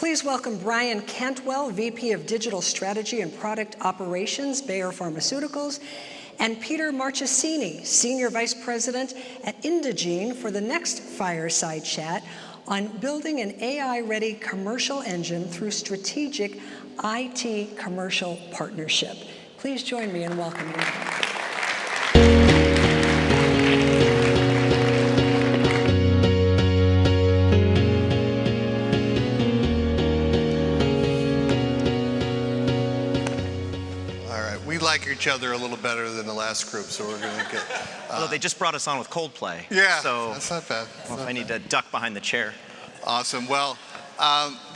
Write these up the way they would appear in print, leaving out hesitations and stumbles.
Please welcome Brian Cantwell, VP of Digital Strategy and Product Operations, Bayer Pharmaceuticals, and Peter Marchesini, Senior Vice President at Indigene, for the next Fireside Chat on building an AI-ready commercial engine through strategic IT commercial partnership. Please join me in welcoming them. Like each other a little better than the last group, so we're going to get... Although they just brought us on with Coldplay. Yeah, so that's not bad. I need to duck behind the chair. Awesome. Well,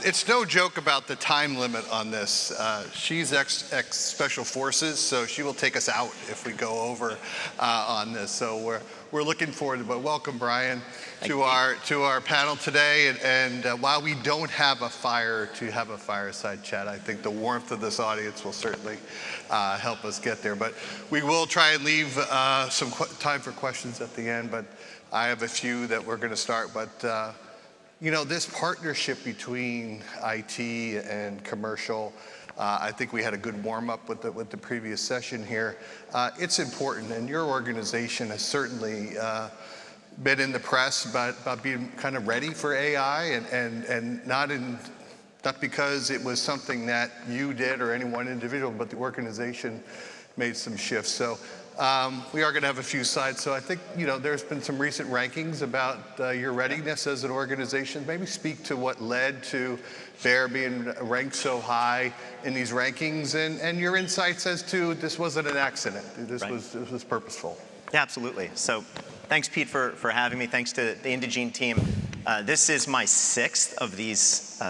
it's no joke about the time limit on this. She's ex-Special Forces, so she will take us out if we go over on this. So we're looking forward to it. But welcome, Brian, to our panel today. And while we don't have a fireside chat, I think the warmth of this audience will certainly help us get there. But we will try and leave some time for questions at the end. But I have a few that we're going to start. But you know, this partnership between IT and commercial, I think we had a good warm-up with the previous session here. It's important, and your organization has certainly been in the press about being kind of ready for AI, and not because it was something that you did or any one individual, but the organization made some shifts. So we are going to have a few slides. So I think, you know, there's been some recent rankings about your readiness as an organization. Maybe speak to what led to Bayer being ranked so high in these rankings, and your insights as to this wasn't an accident. This was purposeful. Yeah, absolutely. So thanks, Pete, for having me. Thanks to the Indigene team. This is my 6th of these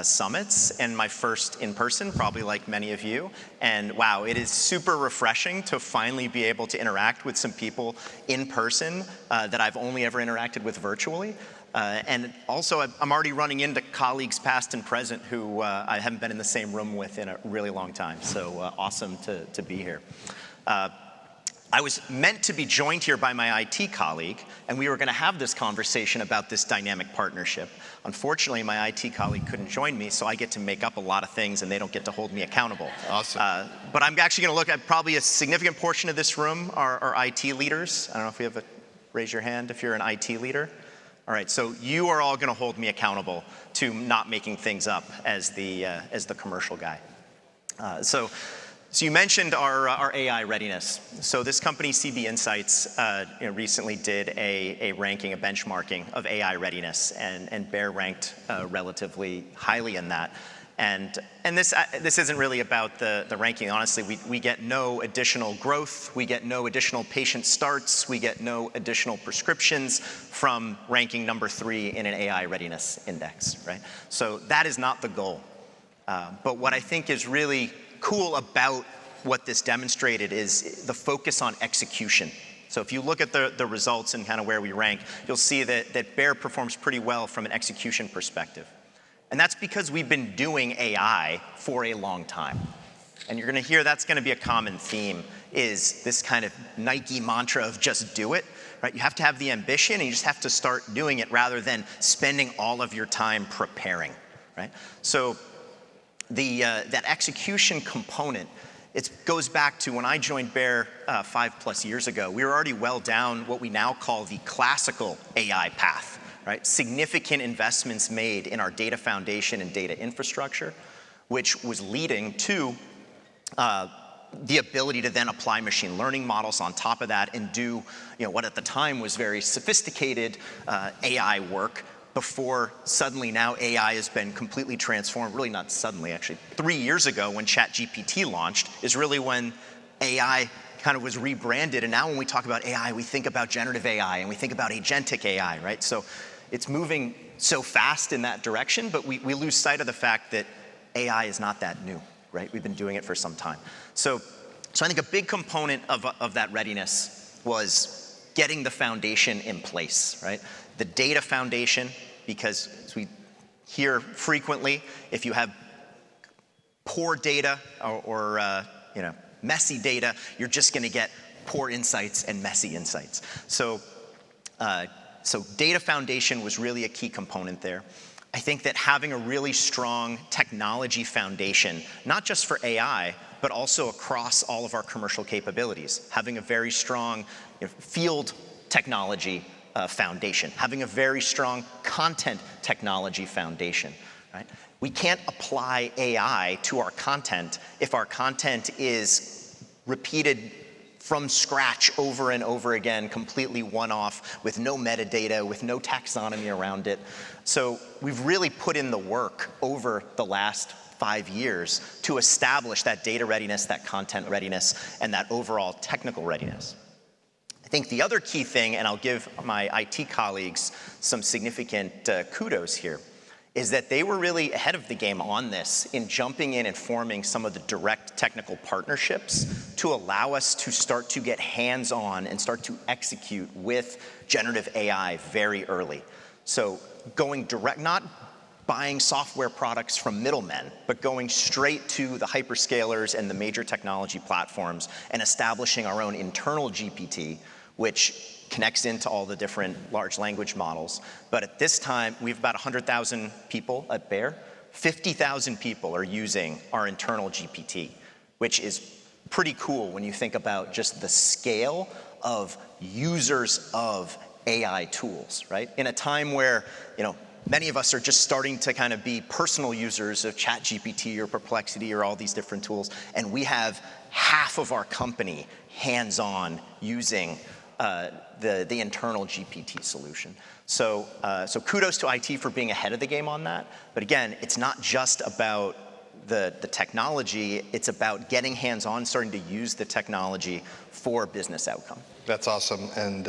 summits and my first in person, probably like many of you. And wow, it is super refreshing to finally be able to interact with some people in person that I've only ever interacted with virtually. And also, I'm already running into colleagues past and present who I haven't been in the same room with in a really long time. So awesome to be here. I was meant to be joined here by my IT colleague, and we were going to have this conversation about this dynamic partnership. Unfortunately, my IT colleague couldn't join me, so I get to make up a lot of things, and they don't get to hold me accountable. Awesome. But I'm actually going to look at probably a significant portion of this room are IT leaders. I don't know if we have raise your hand if you're an IT leader. All right, so you are all going to hold me accountable to not making things up as the commercial guy. So you mentioned our AI readiness. So this company, CB Insights, recently did a ranking, a benchmarking of AI readiness, and Bayer ranked relatively highly in that. And this isn't really about the ranking. Honestly, we get no additional growth, we get no additional patient starts, we get no additional prescriptions from ranking number 3 in an AI readiness index, right? So that is not the goal. But what I think is really cool about what this demonstrated is the focus on execution. So if you look at the results and kind of where we rank, you'll see that Bayer performs pretty well from an execution perspective. And that's because we've been doing AI for a long time. And you're going to hear that's going to be a common theme, is this kind of Nike mantra of just do it, right? You have to have the ambition, and you just have to start doing it rather than spending all of your time preparing, right? So that execution component, it goes back to when I joined Bayer 5+ years ago. We were already well down what we now call the classical AI path, right? Significant investments made in our data foundation and data infrastructure, which was leading to the ability to then apply machine learning models on top of that and do what at the time was very sophisticated AI work, before suddenly now AI has been completely transformed. Really not suddenly, actually. 3 years ago when ChatGPT launched is really when AI kind of was rebranded. And now when we talk about AI, we think about generative AI and we think about agentic AI, right? So it's moving so fast in that direction, but we lose sight of the fact that AI is not that new, right? We've been doing it for some time. So I think a big component of that readiness was getting the foundation in place, right? The data foundation, because as we hear frequently, if you have poor data or messy data, you're just going to get poor insights and messy insights. So data foundation was really a key component there. I think that having a really strong technology foundation, not just for AI, but also across all of our commercial capabilities, having a very strong field technology foundation, having a very strong content technology foundation, right? We can't apply AI to our content if our content is repeated from scratch over and over again, completely one-off, with no metadata, with no taxonomy around it. So we've really put in the work over the last 5 years to establish that data readiness, that content readiness, and that overall technical readiness. I think the other key thing, and I'll give my IT colleagues some significant kudos here, is that they were really ahead of the game on this in jumping in and forming some of the direct technical partnerships to allow us to start to get hands-on and start to execute with generative AI very early. So going direct, not buying software products from middlemen, but going straight to the hyperscalers and the major technology platforms and establishing our own internal GPT, which connects into all the different large language models. But at this time, we have about 100,000 people at Bayer. 50,000 people are using our internal GPT, which is pretty cool when you think about just the scale of users of AI tools, right? In a time where, many of us are just starting to kind of be personal users of ChatGPT or Perplexity or all these different tools, and we have half of our company hands-on using the internal GPT solution. So kudos to IT for being ahead of the game on that. But again, it's not just about the technology, it's about getting hands-on, starting to use the technology for business outcome. That's awesome, and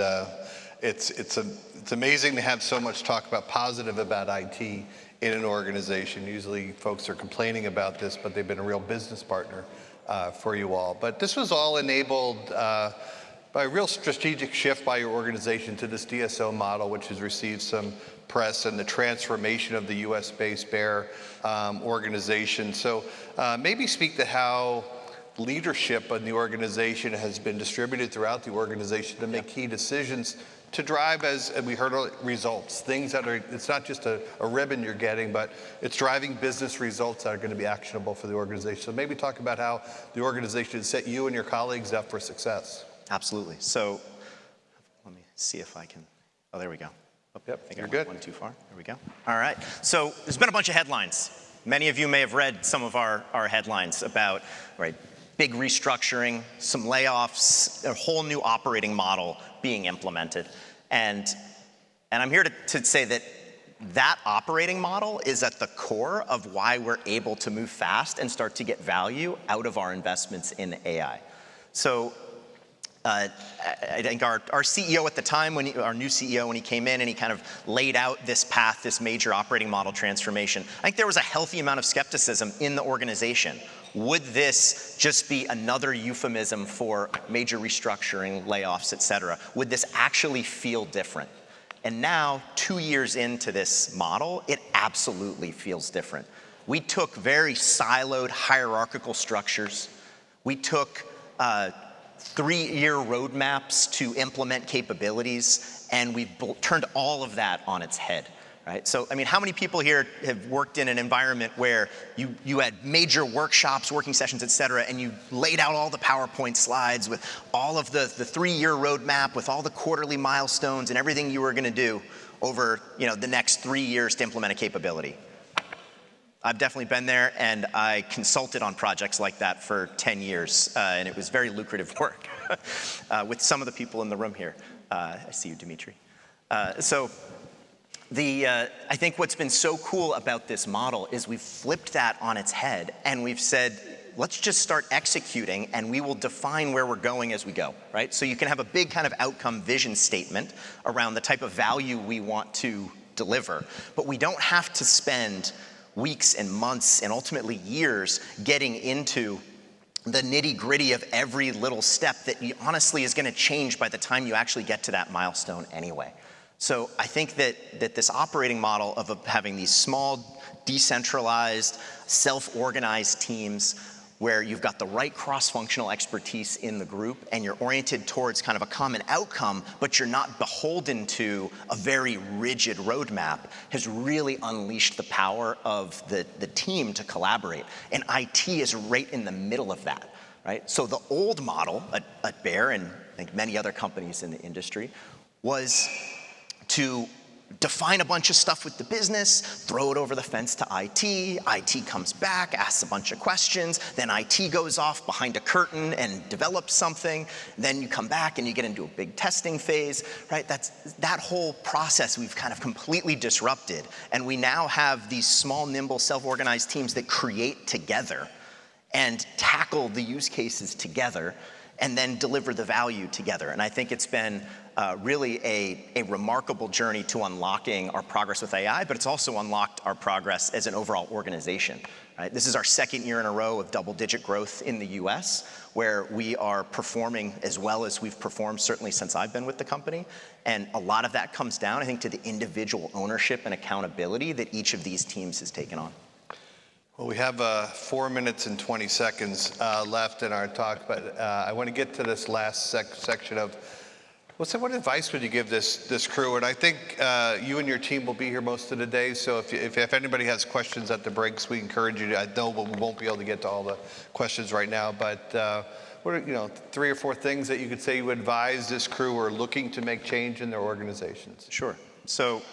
it's amazing to have so much talk about positive about IT in an organization. Usually folks are complaining about this, but they've been a real business partner for you all. But this was all enabled by a real strategic shift by your organization to this DSO model, which has received some press, and the transformation of the US-based Bayer organization. So maybe speak to how leadership in the organization has been distributed throughout the organization to make key decisions to drive, as we heard, results, things that are, it's not just a ribbon you're getting, but it's driving business results that are going to be actionable for the organization. So maybe talk about how the organization has set you and your colleagues up for success. Absolutely. So let me see if I can, oh, there we go. Oh, yep, I think you're I good. went one too far. There we go. All right. So there's been a bunch of headlines. Many of you may have read some of our headlines about, right, big restructuring, some layoffs, a whole new operating model being implemented. And I'm here to say that operating model is at the core of why we're able to move fast and start to get value out of our investments in AI. So I think our CEO at the time, our new CEO, when he came in and he kind of laid out this path, this major operating model transformation, I think there was a healthy amount of skepticism in the organization. Would this just be another euphemism for major restructuring, layoffs, et cetera? Would this actually feel different? And now, 2 years into this model, it absolutely feels different. We took very siloed hierarchical structures. We took 3-year roadmaps to implement capabilities, and we've turned all of that on its head, right? So, I mean, how many people here have worked in an environment where you had major workshops, working sessions, et cetera, and you laid out all the PowerPoint slides with all of the 3-year roadmap, with all the quarterly milestones and everything you were gonna do over, the next 3 years to implement a capability? I've definitely been there, and I consulted on projects like that for 10 years, and it was very lucrative work with some of the people in the room here. I see you, Dimitri. I think what's been so cool about this model is we've flipped that on its head, and we've said, let's just start executing, and we will define where we're going as we go, right? So you can have a big kind of outcome vision statement around the type of value we want to deliver, but we don't have to spend weeks and months and ultimately years getting into the nitty-gritty of every little step that honestly is going to change by the time you actually get to that milestone anyway. So I think that this operating model of having these small, decentralized, self-organized teams where you've got the right cross-functional expertise in the group and you're oriented towards kind of a common outcome, but you're not beholden to a very rigid roadmap, has really unleashed the power of the team to collaborate. And IT is right in the middle of that, right? So the old model at Bear, and I think many other companies in the industry, was to define a bunch of stuff with the business, throw it over the fence to IT comes back, asks a bunch of questions, then IT goes off behind a curtain and develops something, then you come back and you get into a big testing phase, right? That whole process we've kind of completely disrupted, and we now have these small, nimble, self-organized teams that create together and tackle the use cases together and then deliver the value together. And I think it's been really a remarkable journey to unlocking our progress with AI, but it's also unlocked our progress as an overall organization. Right? This is our second year in a row of double-digit growth in the US, where we are performing as well as we've performed certainly since I've been with the company. And a lot of that comes down, I think, to the individual ownership and accountability that each of these teams has taken on. Well, we have 4 minutes and 20 seconds left in our talk, but I want to get to this last section of, what advice would you give this crew? And I think you and your team will be here most of the day, so if anybody has questions at the breaks, we encourage you to. I know we won't be able to get to all the questions right now, but what are 3 or 4 things that you could say you would advise this crew who are looking to make change in their organizations? Sure. So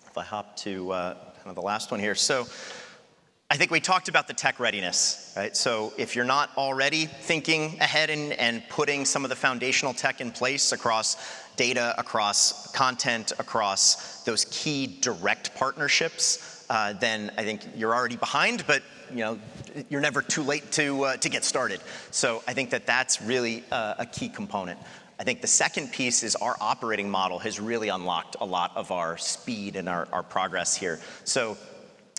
if I hop to kind of the last one here. So I think we talked about the tech readiness, right? So if you're not already thinking ahead and putting some of the foundational tech in place across data, across content, across those key direct partnerships, then I think you're already behind, but you're never too late to get started. So I think that's really a key component. I think the second piece is our operating model has really unlocked a lot of our speed and our progress here. So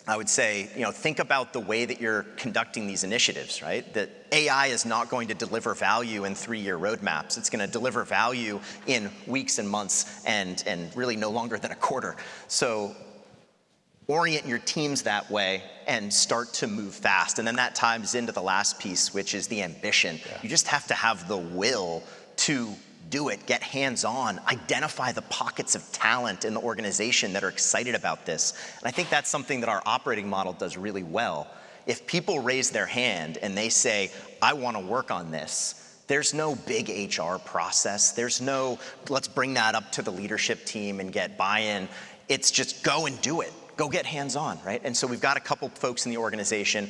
I would say, think about the way that you're conducting these initiatives, right? That AI is not going to deliver value in 3-year roadmaps. It's going to deliver value in weeks and months and really no longer than a quarter. So orient your teams that way and start to move fast. And then that ties into the last piece, which is the ambition. Yeah. You just have to have the will to do it, get hands-on, identify the pockets of talent in the organization that are excited about this. And I think that's something that our operating model does really well. If people raise their hand and they say, I want to work on this, there's no big HR process. There's no, let's bring that up to the leadership team and get buy-in. It's just go and do it. Go get hands-on, right? And so we've got a couple folks in the organization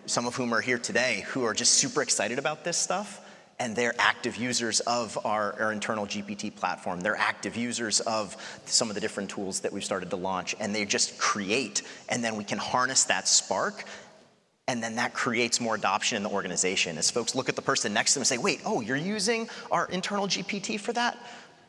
some of whom are here today, who are just super excited about this stuff. And they're active users of our internal GPT platform. They're active users of some of the different tools that we've started to launch, and they just create, and then we can harness that spark, and then that creates more adoption in the organization. As folks look at the person next to them and say, wait, oh, you're using our internal GPT for that?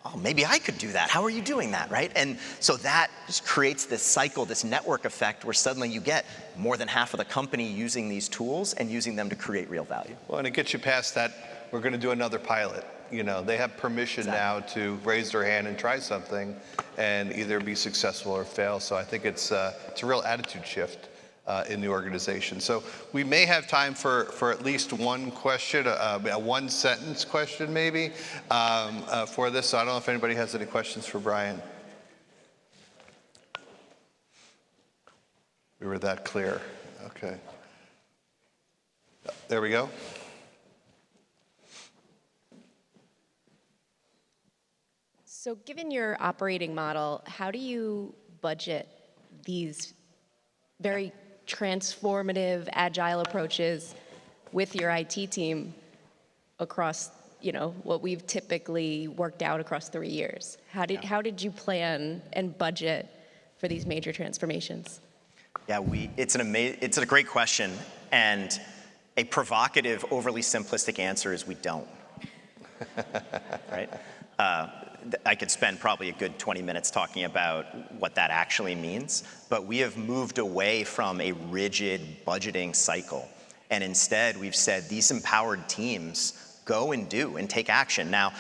Oh, maybe I could do that. How are you doing that, right? And so that just creates this cycle, this network effect where suddenly you get more than half of the company using these tools and using them to create real value. Well, and it gets you past that. We're going to do another pilot. They have permission now to raise their hand and try something and either be successful or fail. So I think it's a real attitude shift in the organization. So we may have time for at least one question, a one-sentence question maybe for this. So I don't know if anybody has any questions for Brian. We were that clear. Okay. There we go. So given your operating model, how do you budget these very transformative, agile approaches with your IT team across, what we've typically worked out across 3 years? How did you plan and budget for these major transformations? Yeah, it's a great question, and a provocative, overly simplistic answer is we don't. Right? I could spend probably a good 20 minutes talking about what that actually means, but we have moved away from a rigid budgeting cycle. And instead, we've said these empowered teams go and do and take action. Now,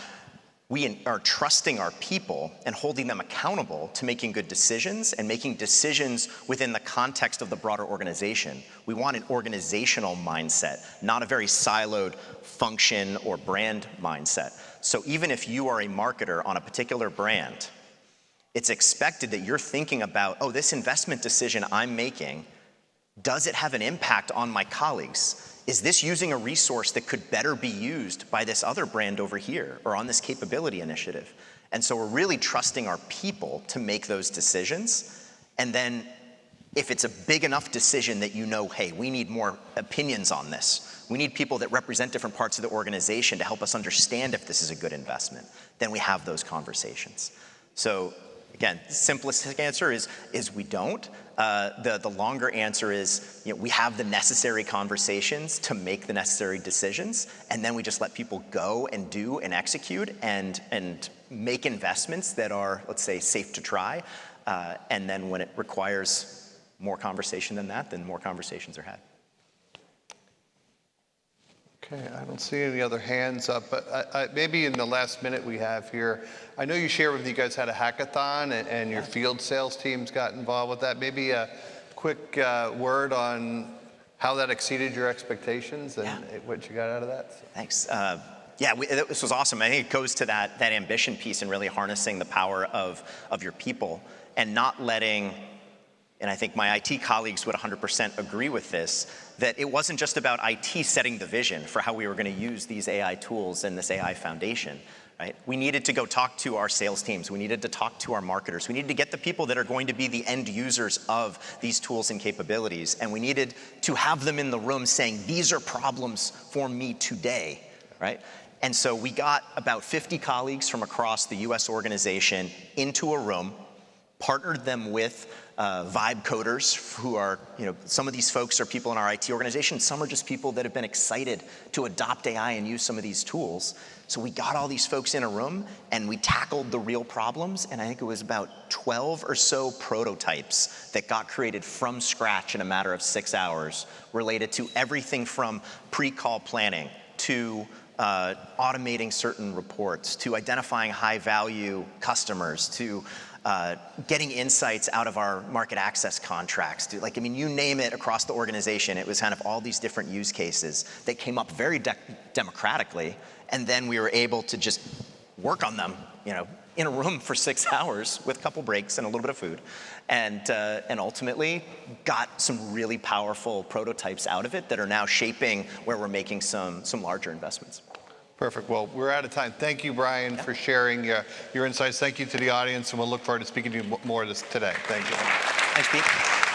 we are trusting our people and holding them accountable to making good decisions and making decisions within the context of the broader organization. We want an organizational mindset, not a very siloed function or brand mindset. So even if you are a marketer on a particular brand, it's expected that you're thinking about, oh, this investment decision I'm making, does it have an impact on my colleagues? Is this using a resource that could better be used by this other brand over here or on this capability initiative? And so we're really trusting our people to make those decisions. And then if it's a big enough decision that you know, hey, we need more opinions on this, we need people that represent different parts of the organization to help us understand if this is a good investment, then we have those conversations. So again, the simplistic answer is we don't. The longer answer is, we have the necessary conversations to make the necessary decisions, and then we just let people go and do and execute and make investments that are, let's say, safe to try. And then when it requires more conversation than that, then more conversations are had. Okay, I don't see any other hands up, but maybe in the last minute we have here, I know you shared with me you guys had a hackathon and your field sales teams got involved with that. Maybe a quick word on how that exceeded your expectations and what you got out of that. Thanks. This was awesome. I think it goes to that ambition piece and really harnessing the power of your people and not letting, and I think my IT colleagues would 100% agree with this, that it wasn't just about IT setting the vision for how we were going to use these AI tools and this AI foundation, right? We needed to go talk to our sales teams. We needed to talk to our marketers. We needed to get the people that are going to be the end users of these tools and capabilities. And we needed to have them in the room saying, these are problems for me today, right? And so we got about 50 colleagues from across the US organization into a room, partnered them with vibe coders who are, some of these folks are people in our IT organization. Some are just people that have been excited to adopt AI and use some of these tools. So we got all these folks in a room and we tackled the real problems. And I think it was about 12 or so prototypes that got created from scratch in a matter of 6 hours related to everything from pre-call planning to automating certain reports, to identifying high-value customers, to getting insights out of our market access contracts, you name it across the organization. It was kind of all these different use cases that came up very democratically, and then we were able to just work on them, in a room for 6 hours with a couple breaks and a little bit of food, and ultimately got some really powerful prototypes out of it that are now shaping where we're making some larger investments. Perfect. Well, we're out of time. Thank you, Brian, for sharing your insights. Thank you to the audience, and we'll look forward to speaking to you more of this today. Thank you. Thanks, Pete.